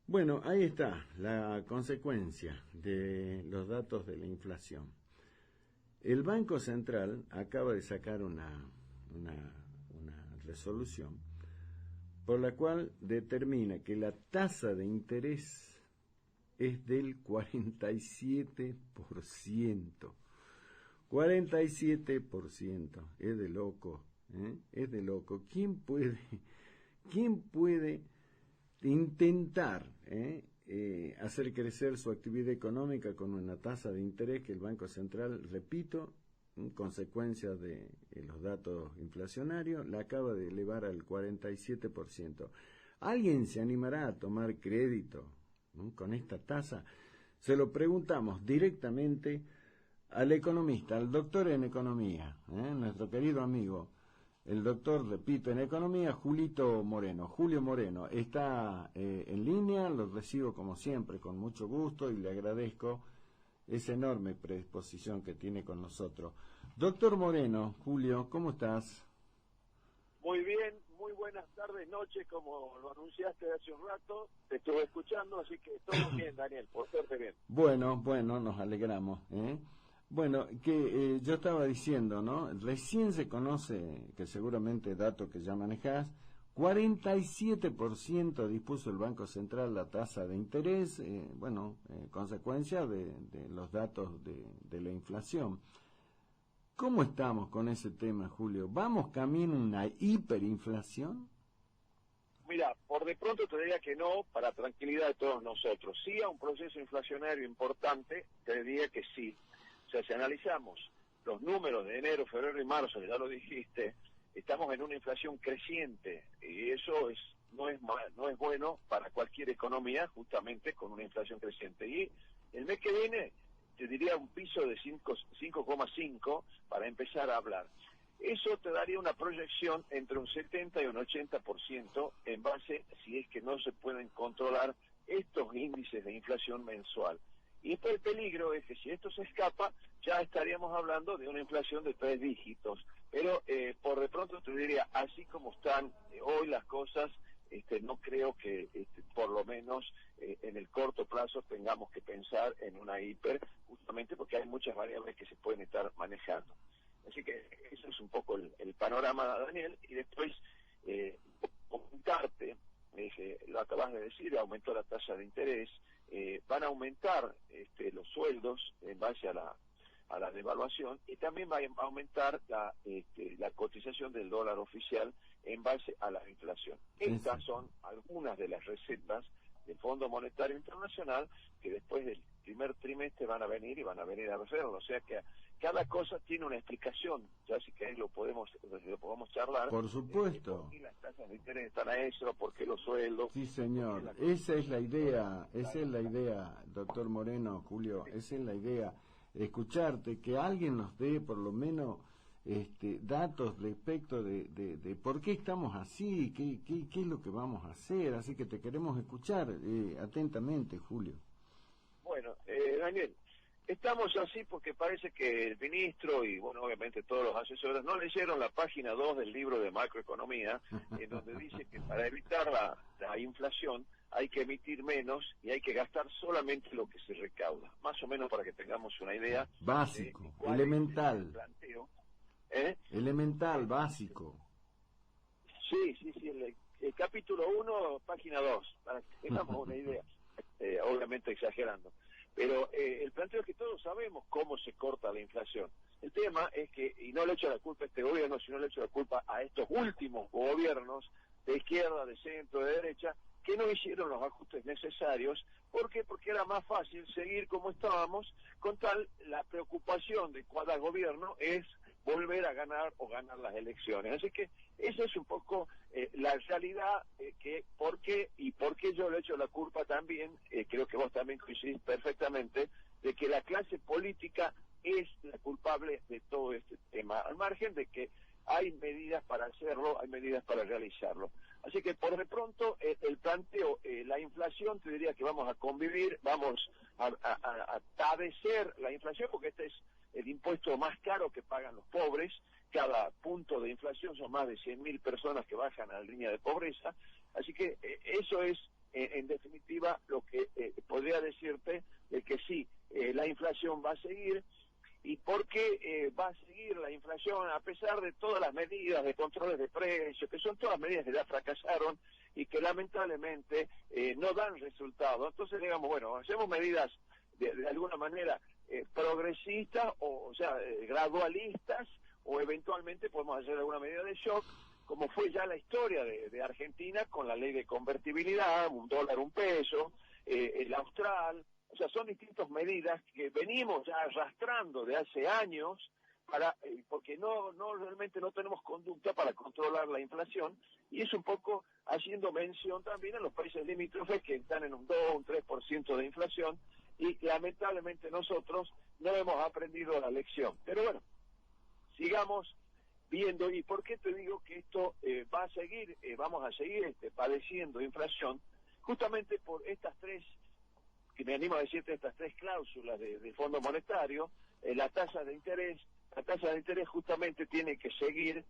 Bueno, ahí está la consecuencia de los datos de la inflación. El Banco Central acaba de sacar una resolución por la cual determina que la tasa de interés es del 47%. 47%. Es de loco, ¿eh? Es de loco. ¿Quién puede intentar hacer crecer su actividad económica con una tasa de interés que el Banco Central, repito, en consecuencia de los datos inflacionarios, la acaba de elevar al 47%? ¿Alguien se animará a tomar crédito, ¿no?, con esta tasa? Se lo preguntamos directamente al economista, al doctor en economía, nuestro querido amigo, el doctor, repito, en economía, Julio Moreno. Está en línea, lo recibo como siempre con mucho gusto y le agradezco esa enorme predisposición que tiene con nosotros. Doctor Moreno, Julio, ¿cómo estás? Muy bien, muy buenas tardes, noches, como lo anunciaste hace un rato, te estuve escuchando, así que todo bien, Daniel, por suerte bien. Bueno, nos alegramos, ¿eh? Bueno, que yo estaba diciendo, ¿no? Recién se conoce, que seguramente dato que ya manejás, 47% dispuso el Banco Central la tasa de interés, consecuencia de los datos de la inflación. ¿Cómo estamos con ese tema, Julio? ¿Vamos camino a una hiperinflación? Mira, por de pronto te diría que no, para tranquilidad de todos nosotros. Sí a un proceso inflacionario importante, te diría que sí. O sea, si analizamos los números de enero, febrero y marzo, ya lo dijiste, estamos en una inflación creciente y eso no es bueno para cualquier economía, justamente con una inflación creciente. Y el mes que viene te diría un piso de 5,5 para empezar a hablar. Eso te daría una proyección entre un 70 y un 80% en base, si es que no se pueden controlar estos índices de inflación mensual. Y después el peligro es que si esto se escapa, ya estaríamos hablando de una inflación de 3 dígitos. Pero por de pronto te diría, así como están hoy las cosas, no creo que por lo menos en el corto plazo tengamos que pensar en una hiper, justamente porque hay muchas variables que se pueden estar manejando. Así que eso es un poco el panorama, Daniel, y después comentarte, lo acabas de decir, aumentó la tasa de interés, van a aumentar los sueldos en base a la devaluación y también va a aumentar la cotización del dólar oficial en base a la inflación. Estas son algunas de las recetas del Fondo Monetario Internacional que después del primer trimestre van a venir a hacerlo. O sea que cada cosa tiene una explicación, ya si querés lo podemos charlar. Por supuesto. ¿Por qué las tasas de interés están a eso? ¿Por qué los sueldos? Sí, señor. Esa es la idea, doctor Moreno, Julio, esa es la idea. Escucharte, que alguien nos dé por lo menos datos respecto de por qué estamos así, qué es lo que vamos a hacer. Así que te queremos escuchar atentamente, Julio. Bueno, Daniel, estamos así porque parece que el ministro y, bueno, obviamente todos los asesores no leyeron la página 2 del libro de macroeconomía, en donde dice que para evitar la inflación hay que emitir menos y hay que gastar solamente lo que se recauda. Más o menos para que tengamos una idea. Básico, de elemental. el planteo. Elemental, básico. Sí, el capítulo 1, página 2, para que tengamos una idea. Obviamente exagerando. Pero el planteo es que todos sabemos cómo se corta la inflación. El tema es que, y no le echo la culpa a este gobierno, sino le echo la culpa a estos últimos gobiernos de izquierda, de centro, de derecha, que no hicieron los ajustes necesarios. ¿Por qué? Porque era más fácil seguir como estábamos, con tal la preocupación de cada gobierno es volver a ganar o ganar las elecciones. Así que esa es un poco la realidad, por qué yo le echo la culpa también, creo que vos también coincidís perfectamente, de que la clase política es la culpable de todo este tema, al margen de que hay medidas para hacerlo, hay medidas para realizarlo. Así que por de pronto el planteo, la inflación, te diría que vamos a convivir, vamos a padecer la inflación, porque este es el impuesto más caro que pagan los pobres. Cada punto de inflación son más de 100.000 personas que bajan a la línea de pobreza. Así que eso es en definitiva, lo que podría decirte es que sí, la inflación va a seguir. ¿Y por qué va a seguir la inflación a pesar de todas las medidas de controles de precios, que son todas medidas que ya fracasaron y que lamentablemente no dan resultado? Entonces, digamos, bueno, hacemos medidas de alguna manera progresistas, o sea, gradualistas, o eventualmente podemos hacer alguna medida de shock, como fue ya la historia de Argentina con la ley de convertibilidad, $1, $1, el austral. O sea, son distintas medidas que venimos ya arrastrando de hace años porque realmente no tenemos conducta para controlar la inflación, y es un poco haciendo mención también a los países limítrofes que están en un 2 o un 3% de inflación, y lamentablemente nosotros no hemos aprendido la lección. Pero bueno, sigamos viendo. ¿Y por qué te digo que esto va a seguir, vamos a seguir padeciendo inflación? Justamente por estas tres, que me animo a decirte, estas tres cláusulas del Fondo Monetario. La tasa de interés justamente tiene que seguir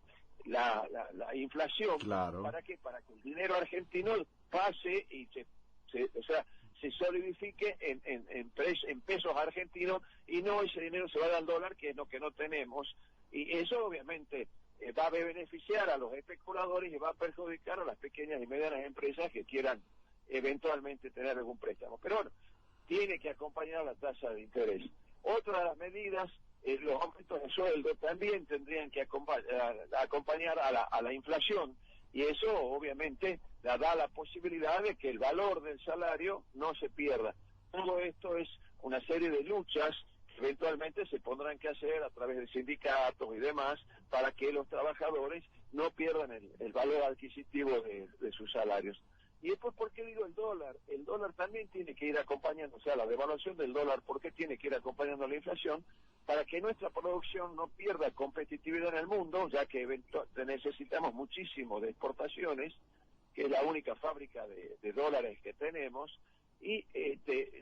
la inflación. Claro. ¿Para qué? Para que el dinero argentino pase y se solidifique en pesos argentinos, y no ese dinero se vaya al dólar, que es lo que no tenemos. Y eso obviamente va a beneficiar a los especuladores y va a perjudicar a las pequeñas y medianas empresas que quieran eventualmente tener algún préstamo. Pero bueno, tiene que acompañar la tasa de interés. Otra de las medidas, los aumentos de sueldo también tendrían que acompañar a la inflación, y eso obviamente da la posibilidad de que el valor del salario no se pierda. Todo esto es una serie de luchas que eventualmente se pondrán que hacer a través de sindicatos y demás, para que los trabajadores no pierdan el valor adquisitivo de sus salarios. Y después, ¿por qué digo el dólar? El dólar también tiene que ir acompañando, o sea, la devaluación del dólar, ¿por qué tiene que ir acompañando la inflación? Para que nuestra producción no pierda competitividad en el mundo, ya que necesitamos muchísimo de exportaciones, que es la única fábrica de dólares que tenemos, y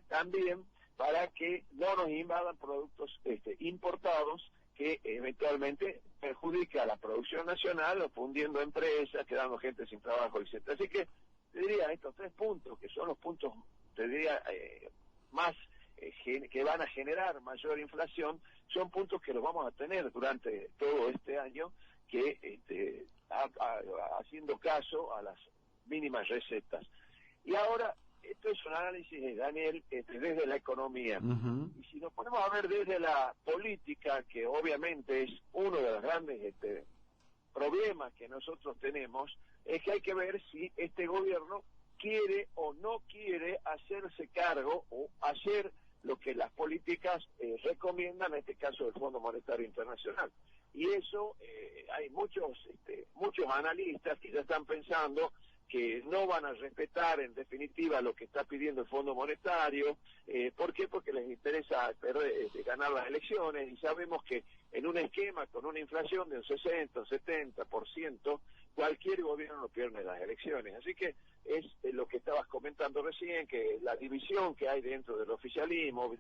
también para que no nos invadan productos importados que eventualmente perjudica a la producción nacional, o fundiendo empresas, quedando gente sin trabajo, etc. Así que te diría, estos tres puntos, que son los puntos, te diría, más que van a generar mayor inflación, son puntos que los vamos a tener durante todo este año, que haciendo caso a las mínimas recetas. Y ahora, esto es un análisis, Daniel, desde la economía. Uh-huh. Y si nos ponemos a ver desde la política, que obviamente es uno de los grandes problemas que nosotros tenemos, es que hay que ver si este gobierno quiere o no quiere hacerse cargo o hacer lo que las políticas recomiendan, en este caso del Fondo Monetario Internacional. Y eso, hay muchos analistas que ya están pensando que no van a respetar en definitiva lo que está pidiendo el Fondo Monetario. ¿Por qué? Porque les interesa ganar las elecciones, y sabemos que en un esquema con una inflación de un 60 o 70%, cualquier gobierno pierde las elecciones. Así que es lo que estabas comentando recién, que la división que hay dentro del oficialismo,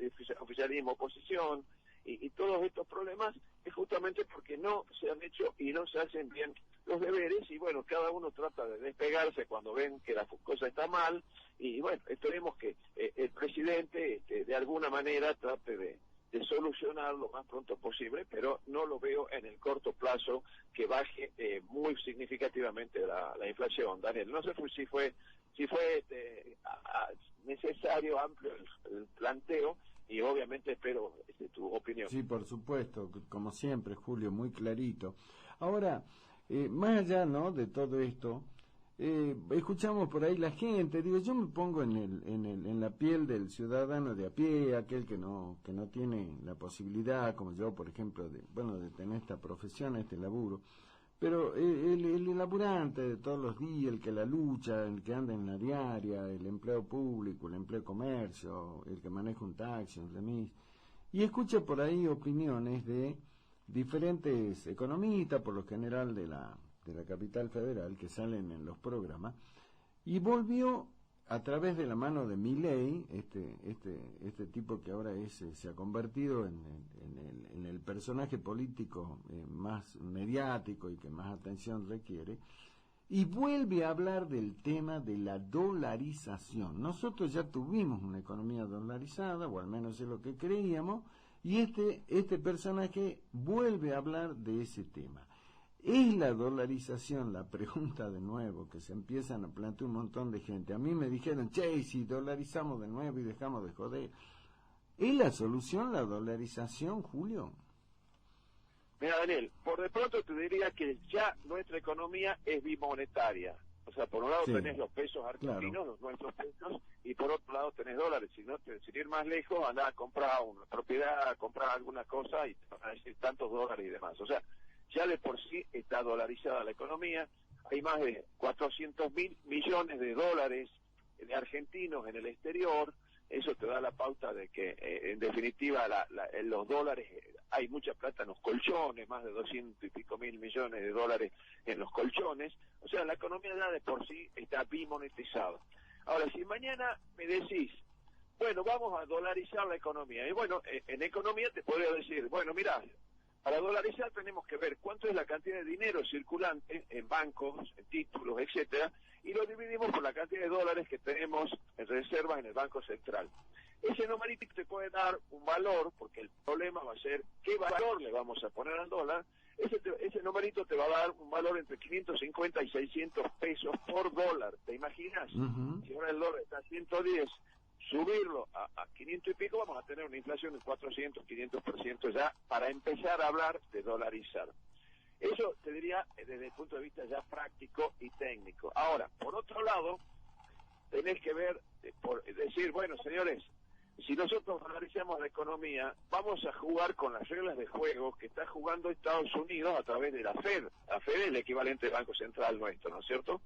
oposición, y todos estos problemas es justamente porque no se han hecho y no se hacen bien los deberes, y bueno, cada uno trata de despegarse cuando ven que la cosa está mal, y bueno, esperemos que el presidente de alguna manera trate de solucionar lo más pronto posible, pero no lo veo en el corto plazo que baje muy significativamente la inflación. Daniel, no sé si fue necesario, amplio el planteo, y obviamente espero tu opinión. Sí, por supuesto, como siempre, Julio, muy clarito. Ahora, más allá, ¿no?, de todo esto, escuchamos por ahí la gente, digo, yo me pongo en la piel del ciudadano de a pie, aquel que no tiene la posibilidad, como yo, por ejemplo, de tener esta profesión, este laburo, pero el laburante de todos los días, el que la lucha, el que anda en la diaria, el empleo público, el empleo de comercio, el que maneja un taxi, un remis, y escucha por ahí opiniones de diferentes economistas, por lo general de la capital federal, que salen en los programas, y volvió a través de la mano de Milei, este tipo que ahora se ha convertido en el personaje político más mediático y que más atención requiere, y vuelve a hablar del tema de la dolarización. Nosotros ya tuvimos una economía dolarizada, o al menos es lo que creíamos, y este personaje vuelve a hablar de ese tema. ¿Es la dolarización, la pregunta de nuevo, que se empiezan a plantear un montón de gente? A mí me dijeron, che, si dolarizamos de nuevo y dejamos de joder. ¿Es la solución la dolarización, Julio? Mira, Daniel, por de pronto te diría que ya nuestra economía es bimonetaria. O sea, por un lado tenés los pesos argentinos, claro, los nuestros pesos, y por otro lado tenés dólares. Si no, sin ir más lejos, andás a comprar una propiedad, a comprar alguna cosa y te van a decir tantos dólares y demás. O sea, ya de por sí está dolarizada la economía. Hay más de 400.000 millones de dólares de argentinos en el exterior. Eso te da la pauta de que, en definitiva, en los dólares hay mucha plata en los colchones, más de 200 y pico mil millones de dólares en los colchones. O sea, la economía ya de por sí está bimonetizada. Ahora, si mañana me decís, bueno, vamos a dolarizar la economía, y bueno, en economía te podría decir, bueno, mirá, para dolarizar tenemos que ver cuánto es la cantidad de dinero circulante en bancos, en títulos, etcétera, y lo dividimos por la cantidad de dólares que tenemos en reservas en el Banco Central. Ese numerito te puede dar un valor, porque el problema va a ser qué valor le vamos a poner al dólar. Ese numerito te va a dar un valor entre 550 y 600 pesos por dólar. ¿Te imaginas? Si ahora el dólar está a 110, subirlo a 500 y pico, vamos a tener una inflación de 400, 500% ya para empezar a hablar de dolarizar. Eso te diría desde el punto de vista ya práctico y técnico. Ahora, por otro lado, tenés que ver, decir, bueno, señores, si nosotros dolarizamos la economía, vamos a jugar con las reglas de juego que está jugando Estados Unidos a través de la Fed. La Fed es el equivalente del Banco Central nuestro, ¿no es cierto?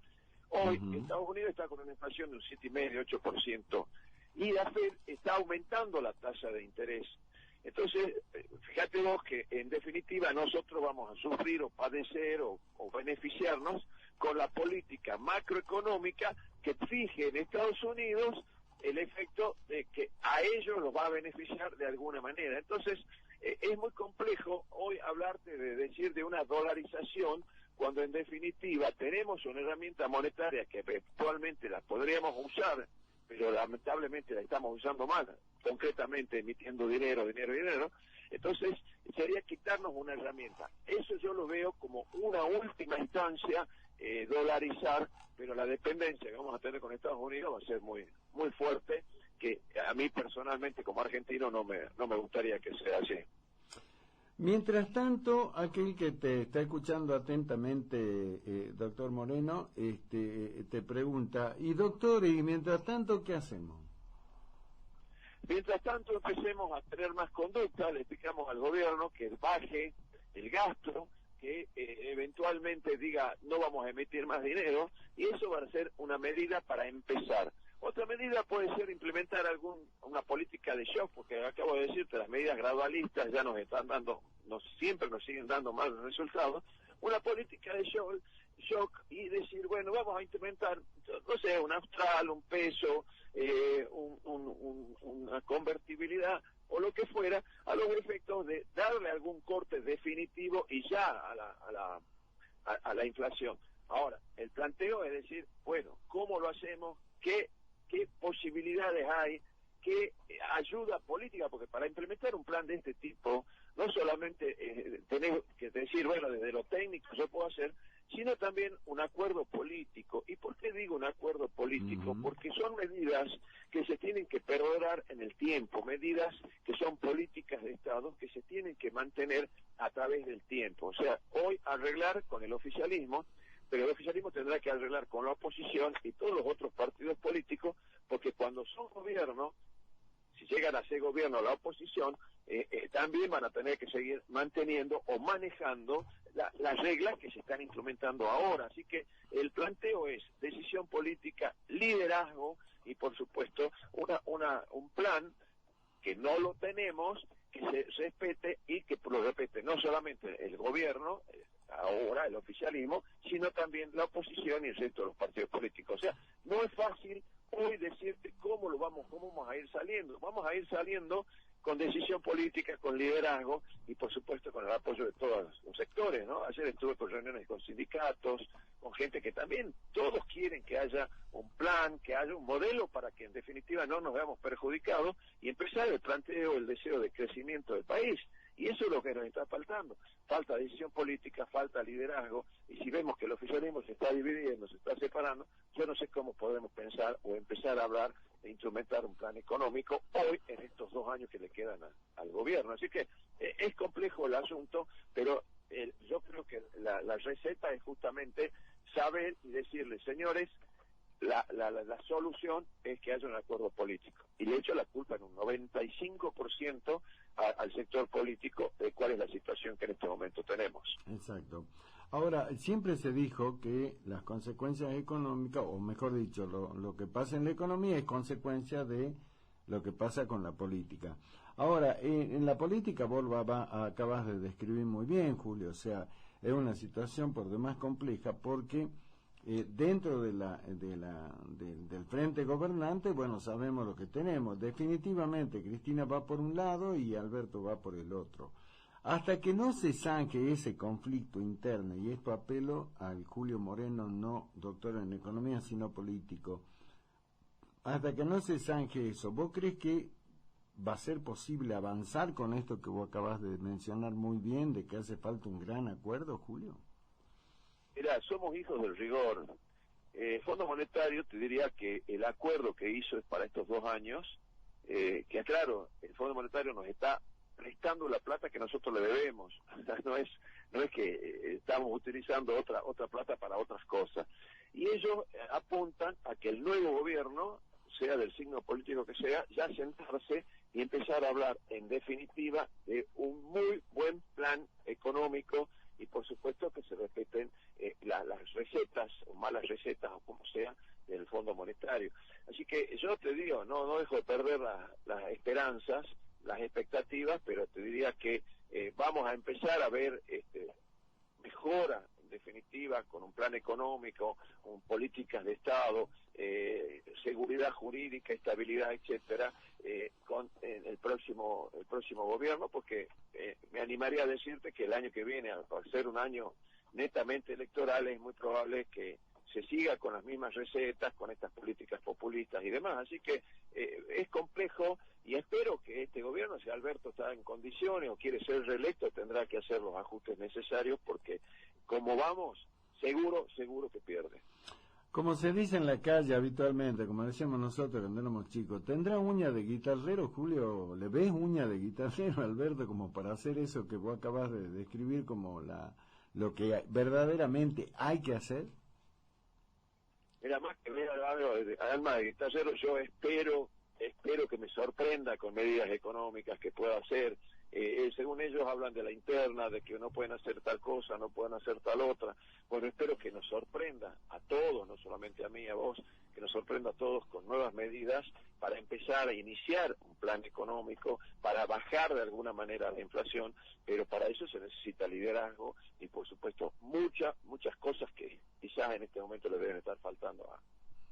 Hoy Estados Unidos está con una inflación de un 7,5, 8%, y la Fed está aumentando la tasa de interés. Entonces, fíjate vos que en definitiva nosotros vamos a sufrir o padecer o beneficiarnos con la política macroeconómica que fije en Estados Unidos el efecto de que a ellos los va a beneficiar de alguna manera. Entonces, es muy complejo hoy hablarte de decir de una dolarización cuando en definitiva tenemos una herramienta monetaria que actualmente la podríamos usar, pero lamentablemente la estamos usando mal, concretamente emitiendo dinero. Entonces, sería quitarnos una herramienta. Eso yo lo veo como una última instancia, dolarizar, pero la dependencia que vamos a tener con Estados Unidos va a ser muy muy fuerte, que a mí personalmente como argentino no me gustaría que sea así. Mientras tanto, aquel que te está escuchando atentamente, doctor Moreno, te pregunta, y doctor, y mientras tanto, ¿qué hacemos? Mientras tanto, empecemos a tener más conducta, le explicamos al gobierno que baje el gasto, que eventualmente diga no vamos a emitir más dinero, y eso va a ser una medida para empezar. Otra medida puede ser implementar una política de shock, porque acabo de decirte, las medidas gradualistas ya nos están dando, siempre nos siguen dando malos resultados. Una política de shock y decir, bueno, vamos a implementar, no sé, un austral, un peso, una convertibilidad o lo que fuera, a los efectos de darle algún corte definitivo y ya a la inflación. Ahora, el planteo es decir, bueno, ¿cómo lo hacemos? ¿Qué posibilidades hay? ¿Qué ayuda política? Porque para implementar un plan de este tipo, no solamente tenés que decir, bueno, desde lo técnico yo puedo hacer, sino también un acuerdo político. ¿Y por qué digo un acuerdo político? Porque son medidas que se tienen que perdurar en el tiempo, medidas que son políticas de Estado que se tienen que mantener a través del tiempo. O sea, hoy arreglar con el oficialismo, pero el oficialismo tendrá que arreglar con la oposición y todos los otros partidos políticos, porque cuando son gobierno, si llegan a ser gobierno la oposición, también van a tener que seguir manteniendo o manejando las reglas que se están instrumentando ahora. Así que el planteo es decisión política, liderazgo y por supuesto un plan que no lo tenemos, que se respete y que lo respete no solamente el gobierno, ahora el oficialismo, sino también la oposición y el resto de los partidos políticos. O sea, no es fácil hoy decirte cómo vamos a ir saliendo. Vamos a ir saliendo con decisión política, con liderazgo y por supuesto con el apoyo de todos los sectores, ¿no? Ayer estuve con reuniones con sindicatos, con gente que también todos quieren que haya un plan, que haya un modelo para que en definitiva no nos veamos perjudicados y empezar el planteo, el deseo de crecimiento del país. Y eso es lo que nos está faltando. Falta decisión política, falta liderazgo, y si vemos que el oficialismo se está dividiendo, se está separando, yo no sé cómo podemos pensar o empezar a hablar de instrumentar un plan económico hoy en estos 2 años que le quedan al gobierno. Así que es complejo el asunto, pero yo creo que la receta es justamente saber y decirle, señores, la solución es que haya un acuerdo político. Y le echo la culpa en un 95% al sector político de cuál es la situación que en este momento tenemos. Exacto. Ahora, siempre se dijo que las consecuencias económicas, o mejor dicho, lo que pasa en la economía es consecuencia de lo que pasa con la política. Ahora, en la política vos acabas de describir muy bien, Julio, o sea, es una situación por demás compleja porque dentro del frente gobernante, bueno, sabemos lo que tenemos. Definitivamente, Cristina va por un lado y Alberto va por el otro. Hasta que no se zanje ese conflicto interno, y esto apelo al Julio Moreno, no doctor en economía, sino político, hasta que no se zanje eso, ¿vos crees que va a ser posible avanzar con esto que vos acabas de mencionar muy bien, de que hace falta un gran acuerdo, Julio? Mira, somos hijos del rigor. Fondo Monetario te diría que el acuerdo que hizo es para estos 2 años, que claro, el Fondo Monetario nos está prestando la plata que nosotros le debemos. no es que estamos utilizando otra plata para otras cosas. Y ellos apuntan a que el nuevo gobierno, sea del signo político que sea, ya sentarse y empezar a hablar en definitiva de un muy buen plan económico y por supuesto que se respeten las recetas o malas recetas o como sea del Fondo Monetario. Así que yo te digo, no dejo de perder las esperanzas, las expectativas, pero te diría que vamos a empezar a ver mejora en definitiva con un plan económico, con políticas de Estado, seguridad jurídica, estabilidad, etcétera, con el próximo gobierno, porque me animaría a decirte que el año que viene, al ser un año netamente electoral, es muy probable que se siga con las mismas recetas, con estas políticas populistas y demás. Así que es complejo y espero que este gobierno, si Alberto está en condiciones o quiere ser reelecto, tendrá que hacer los ajustes necesarios porque como vamos, seguro que pierde. Como se dice en la calle habitualmente, como decíamos nosotros cuando éramos chicos, ¿tendrá uña de guitarrero, Julio? ¿Le ves uña de guitarrero, Alberto, como para hacer eso que vos acabas de describir como lo que verdaderamente hay que hacer? Mira, más que ver alma de guitarrero, yo espero que me sorprenda con medidas económicas que pueda hacer. Según ellos hablan de la interna, de que no pueden hacer tal cosa, no pueden hacer tal otra. Bueno, espero que nos sorprenda a todos, no solamente a mí, a vos, que nos sorprenda a todos con nuevas medidas para empezar a iniciar un plan económico, para bajar de alguna manera la inflación, pero para eso se necesita liderazgo y por supuesto muchas cosas que quizás en este momento le deben estar faltando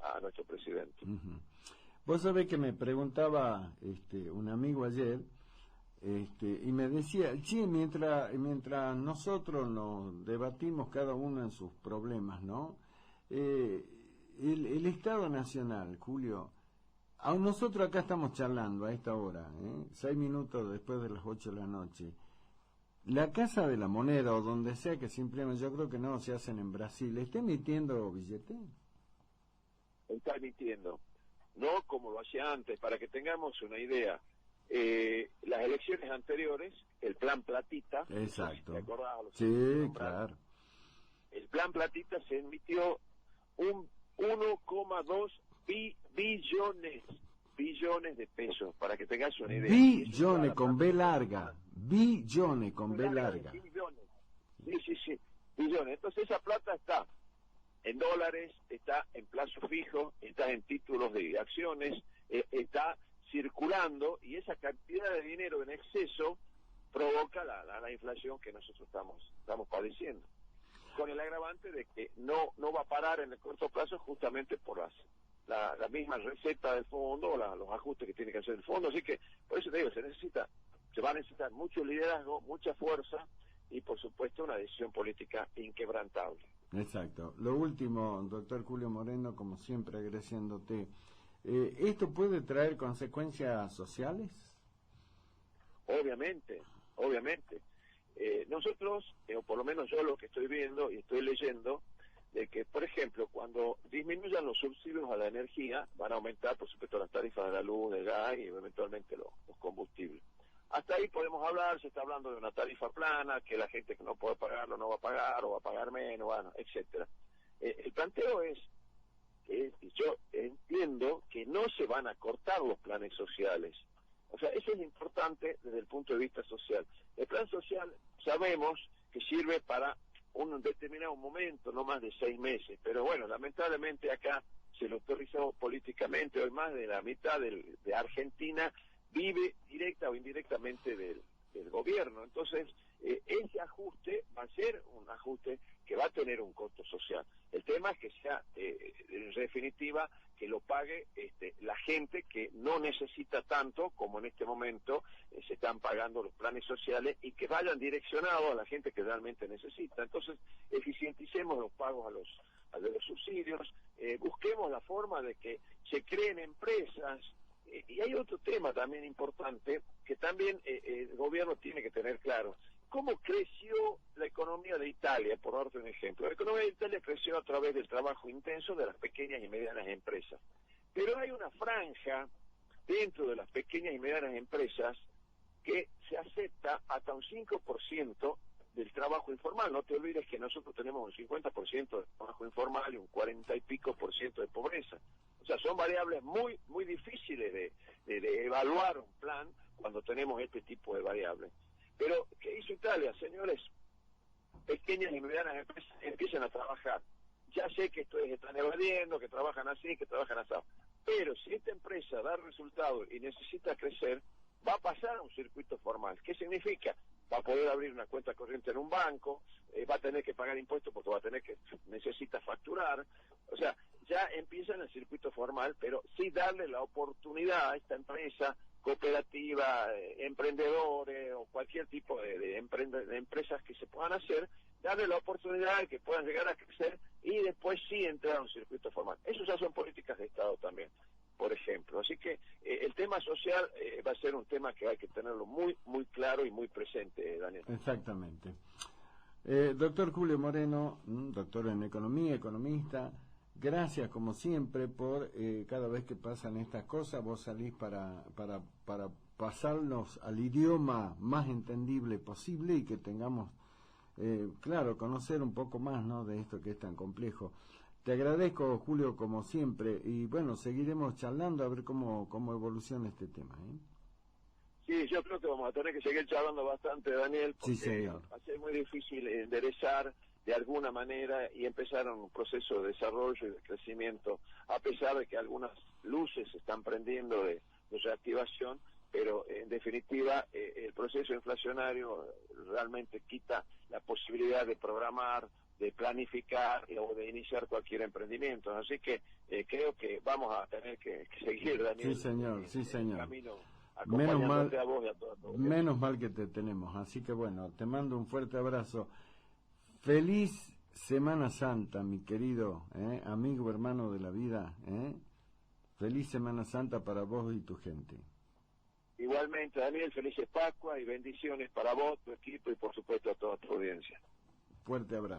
a nuestro presidente. Uh-huh. Vos sabés que me preguntaba un amigo ayer, y me decía, sí, mientras nosotros nos debatimos cada uno en sus problemas, ¿no? El Estado Nacional, Julio, aún nosotros acá estamos charlando a esta hora, 6 minutos después de las 8 de la noche, la Casa de la Moneda o donde sea que se impriman, yo creo que no se hacen en Brasil, ¿está emitiendo billete? Está emitiendo, no como lo hacía antes, para que tengamos una idea. Las elecciones anteriores, el plan Platita, exacto, ¿te acordás? Sí, claro. El plan Platita se emitió 1,2 billones de pesos, para que tengas una idea. Billones con B larga, billones con B larga. Billones. Sí, billones. Entonces esa plata está en dólares, está en plazo fijo, está en títulos de acciones, está circulando y esa cantidad de dinero en exceso provoca la inflación que nosotros estamos padeciendo, con el agravante de que no va a parar en el corto plazo justamente por las la misma receta del fondo, los ajustes que tiene que hacer el fondo. Así que, por eso te digo, se va a necesitar mucho liderazgo, mucha fuerza y, por supuesto, una decisión política inquebrantable. Exacto. Lo último, doctor Julio Moreno, como siempre agradeciéndote, ¿esto puede traer consecuencias sociales? Obviamente. Nosotros, o por lo menos yo lo que estoy viendo y estoy leyendo, de que, por ejemplo, cuando disminuyan los subsidios a la energía, van a aumentar, por supuesto, las tarifas de la luz, del gas y eventualmente los combustibles. Hasta ahí podemos hablar, se está hablando de una tarifa plana, que la gente que no puede pagarlo no va a pagar, o va a pagar menos, bueno, etcétera. El planteo es que yo entiendo que no se van a cortar los planes sociales. O sea, eso es importante desde el punto de vista social. El plan social sabemos que sirve para un determinado momento, no más de 6 meses, pero bueno, lamentablemente acá se lo autorizó políticamente. Hoy más de la mitad de Argentina vive directa o indirectamente del gobierno. Entonces, ese ajuste va a ser un ajuste que va a tener un costo social. El tema es que sea, en definitiva, que lo pague la gente que no necesita tanto como en este momento se están pagando los planes sociales, y que vayan direccionados a la gente que realmente necesita. Entonces, eficienticemos los pagos a los subsidios, busquemos la forma de que se creen empresas. Y hay otro tema también importante que también el gobierno tiene que tener claro. ¿Cómo creció la economía de Italia, por darte un ejemplo? La economía de Italia creció a través del trabajo intenso de las pequeñas y medianas empresas. Pero hay una franja dentro de las pequeñas y medianas empresas que se acepta hasta un 5% del trabajo informal. No te olvides que nosotros tenemos un 50% de trabajo informal y un 40 y pico por ciento de pobreza. O sea, son variables muy difíciles de evaluar un plan cuando tenemos este tipo de variables. Pero, ¿qué hizo Italia? Señores, pequeñas y medianas empresas empiezan a trabajar. Ya sé que ustedes están evadiendo, que trabajan así, que trabajan así. Pero si esta empresa da resultados y necesita crecer, va a pasar a un circuito formal. ¿Qué significa? Va a poder abrir una cuenta corriente en un banco, va a tener que pagar impuestos porque necesita facturar. O sea, ya empieza en el circuito formal, pero sí darle la oportunidad a esta empresa, cooperativa, emprendedores o cualquier tipo de empresas que se puedan hacer, darle la oportunidad de que puedan llegar a crecer y después sí entrar a un circuito formal. Eso ya son políticas de Estado también, por ejemplo. Así que el tema social va a ser un tema que hay que tenerlo muy claro y muy presente, Daniel. Exactamente. Doctor Julio Moreno, doctor en economía, economista, gracias como siempre por cada vez que pasan estas cosas, vos salís para pasarnos al idioma más entendible posible y que tengamos, claro, conocer un poco más, ¿no?, de esto que es tan complejo. Te agradezco, Julio, como siempre, y bueno, seguiremos charlando a ver cómo evoluciona este tema, ¿eh? Sí, yo creo que vamos a tener que seguir charlando bastante, Daniel, porque sí, señor, va a ser muy difícil enderezar de alguna manera y empezar un proceso de desarrollo y de crecimiento, a pesar de que algunas luces se están prendiendo de reactivación, pero en definitiva el proceso inflacionario realmente quita la posibilidad de programar, de planificar o de iniciar cualquier emprendimiento. Así que creo que vamos a tener que seguir, Daniel, sí, señor. El camino, acompañándote a vos y a toda tu audiencia. Menos mal que te tenemos, así que bueno, te mando un fuerte abrazo. Feliz Semana Santa, mi querido amigo, hermano de la vida. Feliz Semana Santa para vos y tu gente. Igualmente, Daniel, felices Pascua y bendiciones para vos, tu equipo y por supuesto a toda tu audiencia. Fuerte abrazo.